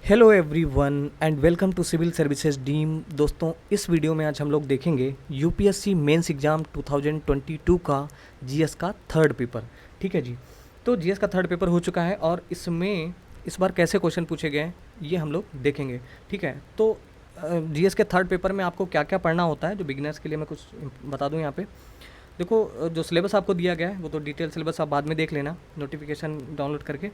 Hello everyone and welcome to civil services dream. दोस्तों, इस video में आज हम लोग देखेंगे यूपीएससी मेंस एग्ज़ाम 2022 का जीएस का थर्ड पेपर। ठीक है जी। तो जीएस का थर्ड पेपर हो चुका है और इसमें इस बार कैसे क्वेश्चन पूछे गए हैं ये हम लोग देखेंगे। ठीक है, तो जीएस के थर्ड पेपर में आपको क्या क्या पढ़ना होता है, जो बिगिनर्स के लिए मैं कुछ बता दूं यहाँ पे। देखो, जो सिलेबस आपको दिया गया है वो तो डिटेल सिलेबस आप बाद में देख लेना नोटिफिकेशन डाउनलोड करके।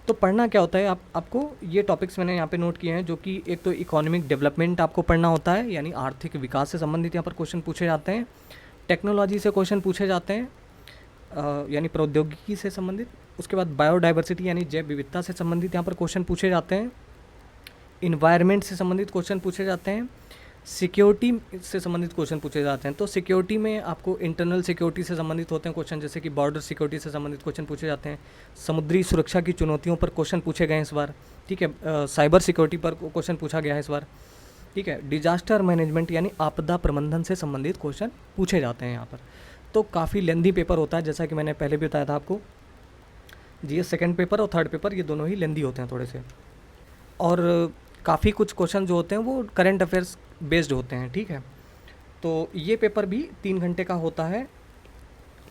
तो पढ़ना क्या होता है, आपको ये टॉपिक्स मैंने यहाँ पे नोट किए हैं, जो कि एक तो इकोनॉमिक डेवलपमेंट आपको पढ़ना होता है, यानी आर्थिक विकास से संबंधित यहाँ पर क्वेश्चन पूछे जाते हैं। टेक्नोलॉजी से क्वेश्चन पूछे जाते हैं, यानी प्रौद्योगिकी से संबंधित। उसके बाद बायोडाइवर्सिटी यानी जैव विविधता से संबंधित यहाँ पर क्वेश्चन पूछे जाते हैं। इन्वायरमेंट से संबंधित क्वेश्चन पूछे जाते हैं। सिक्योरिटी से संबंधित क्वेश्चन पूछे जाते हैं। तो सिक्योरिटी में आपको इंटरनल सिक्योरिटी से संबंधित होते हैं क्वेश्चन, जैसे कि बॉर्डर सिक्योरिटी से संबंधित क्वेश्चन पूछे जाते हैं। समुद्री सुरक्षा की चुनौतियों पर क्वेश्चन पूछे गए हैं इस बार। ठीक है, साइबर सिक्योरिटी पर क्वेश्चन पूछा गया है इस बार। ठीक है, डिजास्टर मैनेजमेंट यानी आपदा प्रबंधन से संबंधित क्वेश्चन पूछे जाते हैं यहाँ पर। तो काफ़ी लेंदी पेपर होता है, जैसा कि मैंने पहले भी बताया था आपको। जीएस सेकेंड पेपर और थर्ड पेपर ये दोनों ही लेंदी होते हैं थोड़े से, और काफ़ी कुछ क्वेश्चन जो होते हैं वो करंट अफेयर्स बेस्ड होते हैं। ठीक है, तो ये पेपर भी 3 घंटे का होता है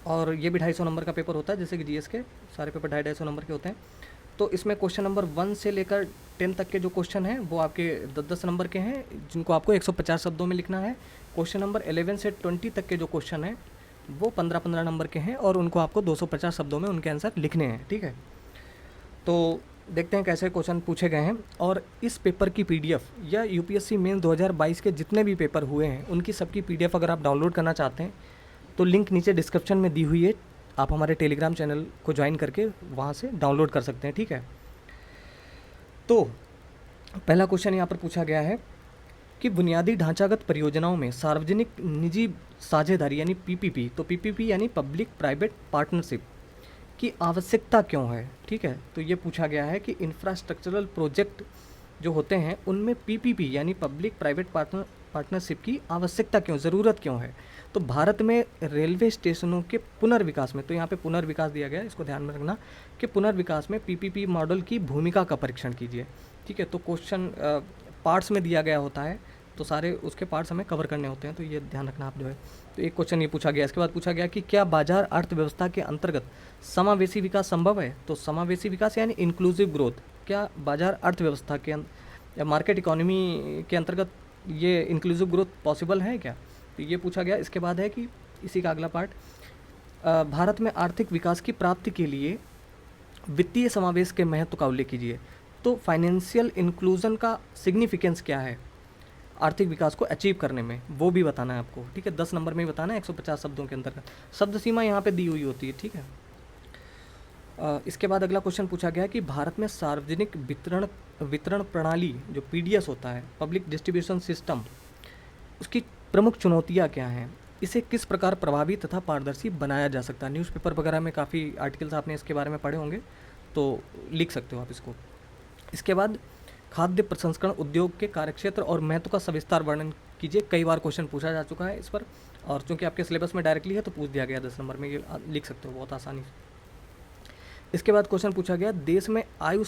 और ये भी 250 नंबर का पेपर होता है, जैसे कि जीएस के सारे पेपर 250 नंबर के होते हैं। तो इसमें क्वेश्चन नंबर 1 से लेकर 10 तक के जो क्वेश्चन हैं वो आपके 10-10 नंबर के हैं, जिनको आपको 150 शब्दों में लिखना है। क्वेश्चन नंबर 11 से 20 तक के जो क्वेश्चन हैं वो 15-15 नंबर के हैं और उनको आपको 250 शब्दों में उनके आंसर लिखने हैं। ठीक है, तो देखते हैं कैसे क्वेश्चन पूछे गए हैं। और इस पेपर की पीडीएफ या यूपीएससी मेंस 2022 के जितने भी पेपर हुए हैं उनकी सबकी पीडीएफ अगर आप डाउनलोड करना चाहते हैं तो लिंक नीचे डिस्क्रिप्शन में दी हुई है, आप हमारे टेलीग्राम चैनल को ज्वाइन करके वहाँ से डाउनलोड कर सकते हैं। ठीक है, तो पहला क्वेश्चन यहाँ पर पूछा गया है कि बुनियादी ढांचागत परियोजनाओं में सार्वजनिक निजी साझेदारी यानी पीपीपी, तो पीपीपी यानी पब्लिक प्राइवेट पार्टनरशिप की आवश्यकता क्यों है। ठीक है, तो ये पूछा गया है कि इंफ्रास्ट्रक्चरल प्रोजेक्ट जो होते हैं उनमें पीपीपी यानी पब्लिक प्राइवेट पार्टनरशिप की आवश्यकता क्यों, ज़रूरत क्यों है। तो भारत में रेलवे स्टेशनों के पुनर्विकास में, तो यहाँ पे पुनर्विकास दिया गया है, इसको ध्यान में रखना कि पुनर्विकास में पीपीपी मॉडल की भूमिका का परीक्षण कीजिए। ठीक है, तो क्वेश्चन पार्ट्स में दिया गया होता है, तो सारे उसके पार्ट्स हमें कवर करने होते हैं, तो ये ध्यान रखना आप जो है। तो एक क्वेश्चन ये पूछा गया। इसके बाद पूछा गया कि क्या बाजार अर्थव्यवस्था के अंतर्गत समावेशी विकास संभव है। तो समावेशी विकास यानी इंक्लूसिव ग्रोथ, क्या बाजार अर्थव्यवस्था के या मार्केट इकोनॉमी के अंतर्गत ये इंक्लूसिव ग्रोथ पॉसिबल है क्या, तो ये पूछा गया। इसके बाद है कि इसी का अगला पार्ट, भारत में आर्थिक विकास की प्राप्ति के लिए वित्तीय समावेश के महत्व का उल्लेख कीजिए। तो फाइनेंशियल इंक्लूजन का सिग्निफिकेंस क्या है आर्थिक विकास को अचीव करने में, वो भी बताना है आपको। ठीक है, 10 नंबर में ही बताना है, 150 शब्दों के अंतर्गत। शब्द सीमा यहाँ पे दी हुई होती है। ठीक है, इसके बाद अगला क्वेश्चन पूछा गया कि भारत में सार्वजनिक वितरण प्रणाली जो पीडीएस होता है, पब्लिक डिस्ट्रीब्यूशन सिस्टम, उसकी प्रमुख चुनौतियाँ क्या हैं, इसे किस प्रकार प्रभावी तथा पारदर्शी बनाया जा सकता है। न्यूज़पेपर वगैरह में काफ़ी आर्टिकल्स आपने इसके बारे में पढ़े होंगे, तो लिख सकते हो आप इसको। इसके बाद खाद्य प्रसंस्करण उद्योग के कार्यक्षेत्र और महत्व का सविस्तार वर्णन कीजिए। कई बार क्वेश्चन पूछा जा चुका है इस पर, और चूंकि आपके सिलेबस में डायरेक्टली है तो पूछ दिया गया 10 नंबर में, ये लिख सकते हो बहुत आसानी से। इसके बाद क्वेश्चन पूछा गया देश में आयु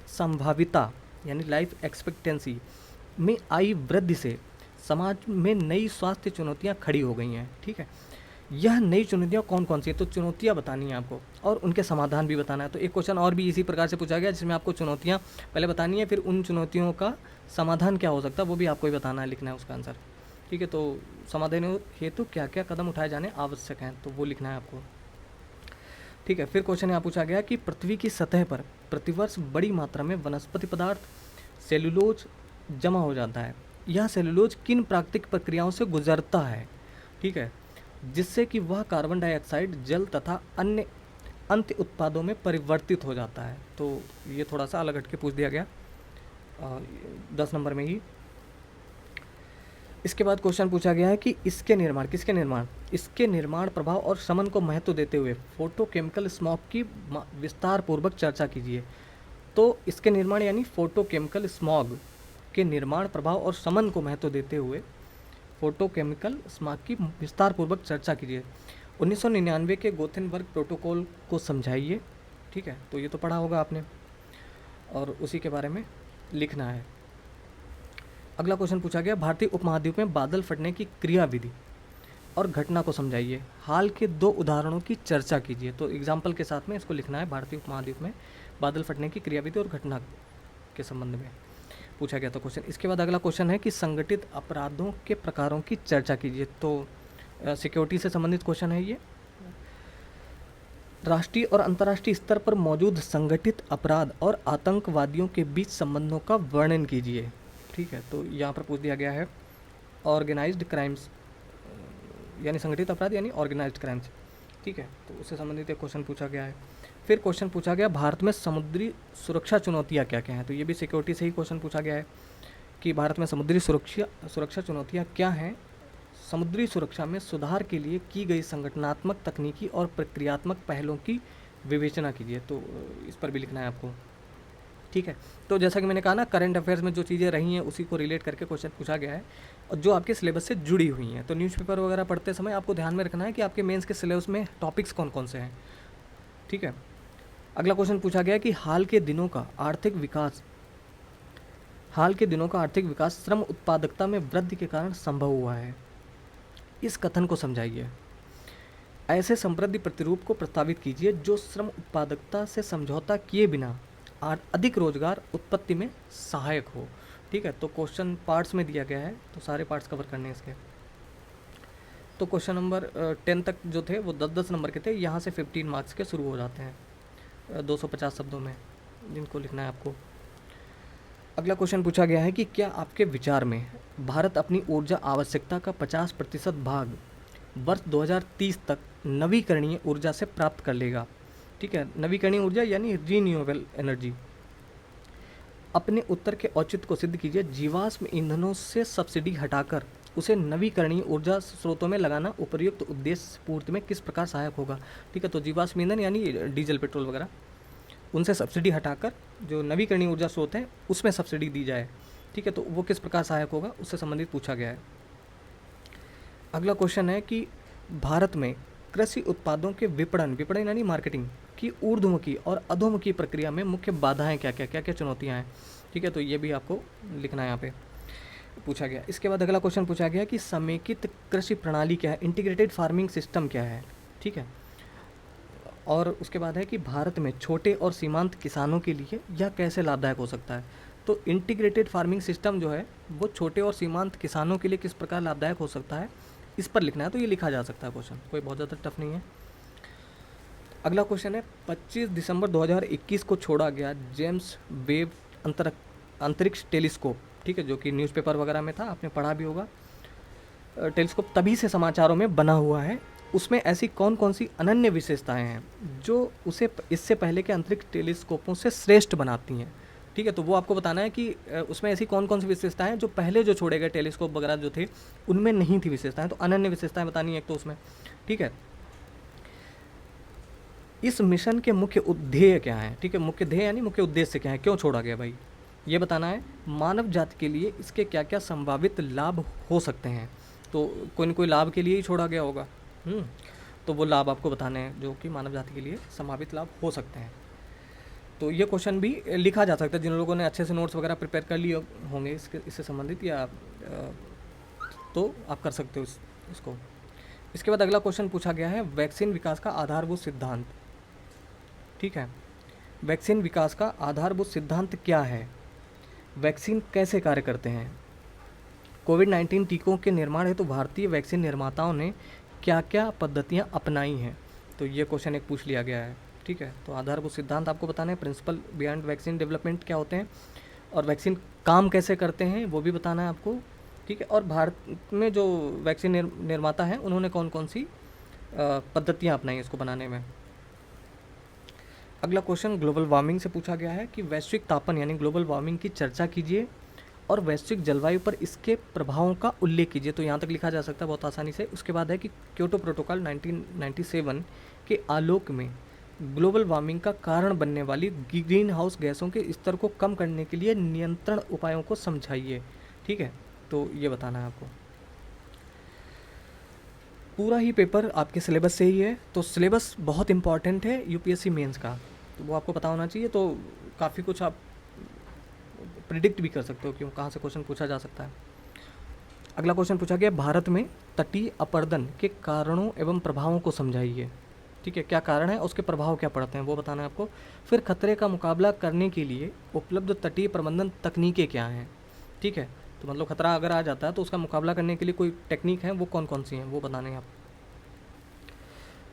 संभाविता यानी लाइफ एक्सपेक्टेंसी में आई वृद्धि से समाज में नई स्वास्थ्य चुनौतियाँ खड़ी हो गई हैं। ठीक है, यह नई चुनौतियाँ कौन कौन सी है, तो चुनौतियाँ बतानी है आपको और उनके समाधान भी बताना है। तो एक क्वेश्चन और भी इसी प्रकार से पूछा गया जिसमें आपको चुनौतियाँ पहले बतानी है, फिर उन चुनौतियों का समाधान क्या हो सकता है वो भी आपको ही बताना है, लिखना है उसका आंसर। ठीक है, तो समाधान हेतु क्या क्या कदम उठाए जाने आवश्यक हैं, तो वो लिखना है आपको। ठीक है, फिर क्वेश्चन यहाँ पूछा गया कि पृथ्वी की सतह पर प्रतिवर्ष बड़ी मात्रा में वनस्पति पदार्थ सेलुलोज जमा हो जाता है, यह सेलुलोज किन प्राकृतिक प्रक्रियाओं से गुजरता है। ठीक है, जिससे कि वह कार्बन डाइऑक्साइड जल तथा अन्य अंत्य उत्पादों में परिवर्तित हो जाता है। तो ये थोड़ा सा अलग हट के पूछ दिया गया 10 नंबर में ही। इसके बाद क्वेश्चन पूछा गया है कि इसके निर्माण प्रभाव और शमन को महत्व देते हुए फोटोकेमिकल स्मॉग की विस्तार पूर्वक चर्चा कीजिए। तो इसके निर्माण यानी फोटोकेमिकल स्मॉग के निर्माण प्रभाव और शमन को महत्व देते हुए फोटोकेमिकल स्मॉग की विस्तार पूर्वक चर्चा कीजिए। 1999 के गोथेनबर्ग प्रोटोकॉल को समझाइए। ठीक है, तो ये तो पढ़ा होगा आपने, और उसी के बारे में लिखना है। अगला क्वेश्चन पूछा गया, भारतीय उपमहाद्वीप में बादल फटने की क्रियाविधि और घटना को समझाइए, हाल के 2 उदाहरणों की चर्चा कीजिए। तो एग्जाम्पल के साथ में इसको लिखना है, भारतीय उपमहाद्वीप में बादल फटने की क्रियाविधि और घटना के संबंध में पूछा गया था क्वेश्चन। इसके बाद अगला क्वेश्चन है कि संगठित अपराधों के प्रकारों की चर्चा कीजिए। तो सिक्योरिटी से संबंधित क्वेश्चन है ये। राष्ट्रीय और अंतर्राष्ट्रीय स्तर पर मौजूद संगठित अपराध और आतंकवादियों के बीच संबंधों का वर्णन कीजिए। ठीक है, तो यहाँ पर पूछ दिया गया है ऑर्गेनाइज्ड क्राइम्स, यानी संगठित अपराध यानी ऑर्गेनाइज्ड क्राइम्स। ठीक है, तो उससे संबंधित एक क्वेश्चन पूछा गया है। फिर क्वेश्चन पूछा गया, भारत में समुद्री सुरक्षा चुनौतियाँ क्या क्या हैं। तो ये भी सिक्योरिटी से ही क्वेश्चन पूछा गया है कि भारत में समुद्री सुरक्षा चुनौतियाँ क्या हैं, समुद्री सुरक्षा में सुधार के लिए की गई संगठनात्मक, तकनीकी और प्रक्रियात्मक पहलों की विवेचना कीजिए। तो इस पर भी लिखना है आपको। ठीक है, तो जैसा कि मैंने कहा ना, करंट अफेयर्स में जो चीज़ें रही हैं उसी को रिलेट करके क्वेश्चन पूछा गया है और जो आपके सिलेबस से जुड़ी हुई हैं। तो न्यूज़पेपर वगैरह पढ़ते समय आपको ध्यान में रखना है कि आपके मेंस के सिलेबस में टॉपिक्स कौन कौन से हैं। ठीक है, अगला क्वेश्चन पूछा गया कि हाल के दिनों का आर्थिक विकास श्रम उत्पादकता में वृद्धि के कारण संभव हुआ है। इस कथन को समझाइए। ऐसे समृद्धि प्रतिरूप को प्रस्तावित कीजिए जो श्रम उत्पादकता से समझौता किए बिना अधिक रोजगार उत्पत्ति में सहायक हो। ठीक है, तो क्वेश्चन पार्ट्स में दिया गया है, तो सारे पार्ट्स कवर करने हैं इसके। तो क्वेश्चन नंबर 10 तक जो थे वो 10-10 नंबर के थे। यहाँ से 15 मार्क्स के शुरू हो जाते हैं 250 शब्दों में, जिनको लिखना है आपको। अगला क्वेश्चन पूछा गया है कि क्या आपके विचार में भारत अपनी ऊर्जा आवश्यकता का 50% भाग वर्ष 2030 तक नवीकरणीय ऊर्जा से प्राप्त कर लेगा। ठीक है, नवीकरणीय ऊर्जा यानी रीन्यूएबल एनर्जी। अपने उत्तर के औचित्य को सिद्ध कीजिए। जीवाश्म ईंधनों से सब्सिडी हटाकर उसे नवीकरणीय ऊर्जा स्रोतों में लगाना उपयुक्त उद्देश्य पूर्ति में किस प्रकार सहायक होगा। ठीक है, तो जीवाश्म ईंधन यानी डीजल, पेट्रोल वगैरह, उनसे सब्सिडी हटाकर जो नवीकरणीय ऊर्जा स्रोत है उसमें सब्सिडी दी जाए। ठीक है, तो वो किस प्रकार सहायक होगा, उससे संबंधित पूछा गया है। अगला क्वेश्चन है कि भारत में कृषि उत्पादों के विपणन यानी मार्केटिंग की ऊर्ध्वमुखी और अधोमुखी प्रक्रिया में मुख्य बाधाएं क्या क्या चुनौतियां हैं। ठीक है, तो ये भी आपको लिखना है यहाँ पे, पूछा गया। इसके बाद अगला क्वेश्चन पूछा गया कि समेकित कृषि प्रणाली क्या है, इंटीग्रेटेड फार्मिंग सिस्टम क्या है। ठीक है, और उसके बाद है कि भारत में छोटे और सीमांत किसानों के लिए यह कैसे लाभदायक हो सकता है। तो इंटीग्रेटेड फार्मिंग सिस्टम जो है वो छोटे और सीमांत किसानों के लिए किस प्रकार लाभदायक हो सकता है, इस पर लिखना है। तो ये लिखा जा सकता है क्वेश्चन, कोई बहुत ज़्यादा टफ नहीं है। अगला क्वेश्चन है 25 दिसंबर 2021 को छोड़ा गया जेम्स वेब अंतरिक्ष टेलीस्कोप। ठीक है, जो कि न्यूज़पेपर वगैरह में था, आपने पढ़ा भी होगा। टेलीस्कोप तभी से समाचारों में बना हुआ है। उसमें ऐसी कौन कौन सी अनन्य विशेषताएं हैं जो उसे इससे पहले के अंतरिक्ष टेलीस्कोपों से श्रेष्ठ बनाती हैं। ठीक है, तो वो आपको बताना है कि उसमें ऐसी कौन कौन सी विशेषताएं हैं जो पहले जो छोड़े गए टेलीस्कोप वगैरह जो थे उनमें नहीं थी विशेषताएं। तो अनन्य विशेषताएं बतानी है एक तो उसमें। ठीक है, इस मिशन के मुख्य उद्देश्य क्या है। ठीक है, मुख्य ध्येय यानी मुख्य उद्देश्य क्या है, क्यों छोड़ा गया भाई, ये बताना है। मानव जाति के लिए इसके क्या क्या संभावित लाभ हो सकते हैं। तो कोई न कोई लाभ के लिए ही छोड़ा गया होगा। तो वो लाभ आपको बताने हैं जो कि मानव जाति के लिए संभावित लाभ हो सकते हैं। तो ये क्वेश्चन भी लिखा जा सकता है जिन लोगों ने अच्छे से नोट्स वगैरह प्रिपेयर कर लिए होंगे इससे संबंधित, या तो आप कर सकते हो इसको। इसके बाद अगला क्वेश्चन पूछा गया है वैक्सीन विकास का आधारभूत सिद्धांत। ठीक है, वैक्सीन विकास का आधारभूत सिद्धांत क्या है, वैक्सीन कैसे कार्य करते हैं, कोविड-19 टीकों के निर्माण हेतु भारतीय वैक्सीन निर्माताओं ने क्या क्या पद्धतियां अपनाई हैं। तो ये क्वेश्चन एक पूछ लिया गया है। ठीक है, तो आधारभूत सिद्धांत आपको बताना है, प्रिंसिपल बिहाइंड वैक्सीन डेवलपमेंट क्या होते हैं और वैक्सीन काम कैसे करते हैं वो भी बताना है आपको। ठीक है, और भारत में जो वैक्सीन निर्माता हैं उन्होंने कौन कौन सी पद्धतियाँ अपनाई इसको बनाने में। अगला क्वेश्चन ग्लोबल वार्मिंग से पूछा गया है कि वैश्विक तापन यानी ग्लोबल वार्मिंग की चर्चा कीजिए और वैश्विक जलवायु पर इसके प्रभावों का उल्लेख कीजिए। तो यहाँ तक लिखा जा सकता है बहुत आसानी से। उसके बाद है कि क्योटो प्रोटोकॉल 1997 के आलोक में ग्लोबल वार्मिंग का कारण बनने वाली ग्रीन हाउस गैसों के स्तर को कम करने के लिए नियंत्रण उपायों को समझाइए। ठीक है, तो ये बताना है आपको। पूरा ही पेपर आपके सिलेबस से ही है, तो सिलेबस बहुत इंपॉर्टेंट है यूपीएससी मेंस का, तो वो आपको पता होना चाहिए। तो काफ़ी कुछ आप प्रिडिक्ट भी कर सकते हो कि कहाँ से क्वेश्चन पूछा जा सकता है। अगला क्वेश्चन पूछा गया, भारत में तटीय अपरदन के कारणों एवं प्रभावों को समझाइए। ठीक है, क्या कारण है, उसके प्रभाव क्या पड़ते हैं वो बताना है आपको। फिर खतरे का मुकाबला करने के लिए उपलब्ध तटीय प्रबंधन तकनीकें क्या हैं। ठीक है, तो मतलब खतरा अगर आ जाता है तो उसका मुकाबला करने के लिए कोई टेक्निक है, वो कौन कौन सी हैं वो बताने हैं आप।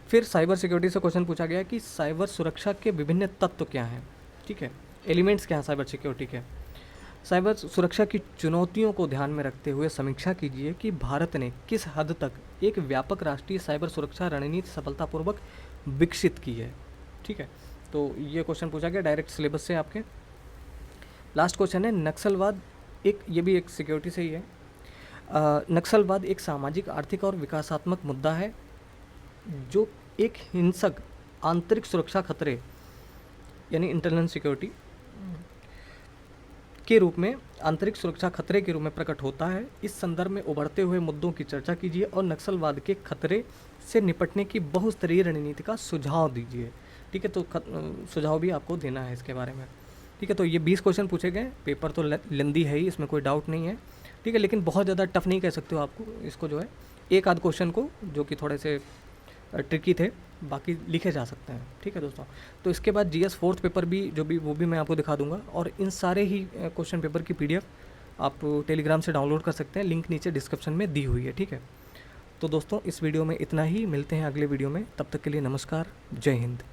फिर साइबर सिक्योरिटी से क्वेश्चन पूछा गया कि साइबर सुरक्षा के विभिन्न तत्व क्या हैं। ठीक है, एलिमेंट्स क्या हैं साइबर सिक्योरिटी के। साइबर सुरक्षा की चुनौतियों को ध्यान में रखते हुए समीक्षा कीजिए कि भारत ने किस हद तक एक व्यापक राष्ट्रीय साइबर सुरक्षा रणनीति सफलतापूर्वक विकसित की है। ठीक है, तो ये क्वेश्चन पूछा गया डायरेक्ट सिलेबस से आपके। लास्ट क्वेश्चन है, नक्सलवाद ये भी एक सिक्योरिटी से ही है। नक्सलवाद एक सामाजिक, आर्थिक और विकासात्मक मुद्दा है जो एक हिंसक आंतरिक सुरक्षा खतरे यानी इंटरनल सिक्योरिटी के रूप में, आंतरिक सुरक्षा खतरे के रूप में प्रकट होता है। इस संदर्भ में उभरते हुए मुद्दों की चर्चा कीजिए और नक्सलवाद के खतरे से निपटने की बहुस्तरीय रणनीति का सुझाव दीजिए। ठीक है, तो सुझाव भी आपको देना है इसके बारे में। ठीक है, तो ये 20 क्वेश्चन पूछे गए। पेपर तो लेंदी है ही, इसमें कोई डाउट नहीं है। ठीक है, लेकिन बहुत ज़्यादा टफ नहीं कह सकते हो आपको इसको, जो है एक आध क्वेश्चन को जो कि थोड़े से ट्रिकी थे, बाकी लिखे जा सकते हैं। ठीक है दोस्तों, तो इसके बाद जीएस फोर्थ पेपर भी वो भी मैं आपको दिखा दूंगा, और इन सारे ही क्वेश्चन पेपर की पीडीएफ आप टेलीग्राम से डाउनलोड कर सकते हैं, लिंक नीचे डिस्क्रिप्शन में दी हुई है। ठीक है, तो दोस्तों इस वीडियो में इतना ही, मिलते हैं अगले वीडियो में, तब तक के लिए नमस्कार, जय हिंद।